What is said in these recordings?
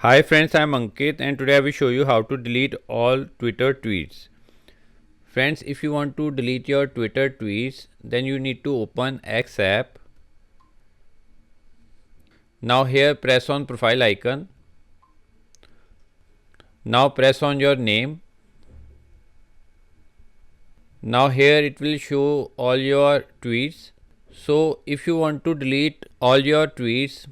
Hi friends, I am Ankit and today I will show you how to delete all Twitter tweets. Friends, if you want to delete your Twitter tweets, then you need to open X app. Now here press on profile icon. Now press on your name. Now here it will show all your tweets. So if you want to delete all your tweets,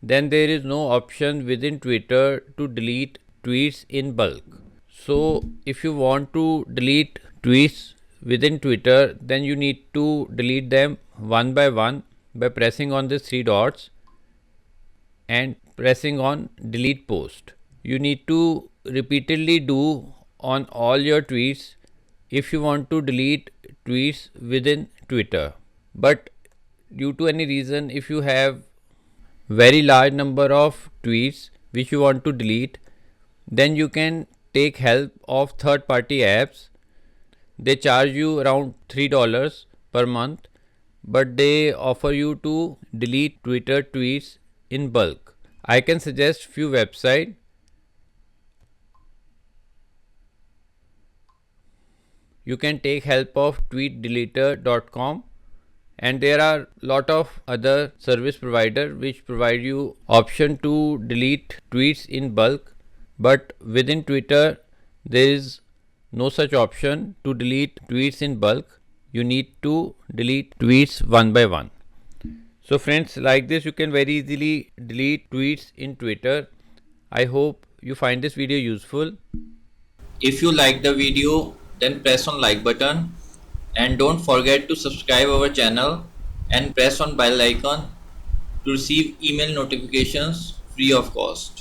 then there is no option within Twitter to delete tweets in bulk. So if you want to delete tweets within Twitter, then you need to delete them one by one by pressing on these three dots and pressing on delete post. You need to repeatedly do on all your tweets if you want to delete tweets within Twitter. But due to any reason, if you have very large number of tweets which you want to delete, then you can take help of third party apps. They charge you around $3 per month, but they offer you to delete Twitter tweets in bulk. I can suggest few websites. You can take help of tweetdeleter.com, and there are lot of other service provider which provide you option to delete tweets in bulk, but within Twitter there is no such option to delete tweets in bulk. You need to delete tweets one by one. So friends, like this you can very easily delete tweets in Twitter. I hope you find this video useful. If you like the video, then press on like button and don't forget to subscribe our channel and press on bell icon to receive email notifications free of cost.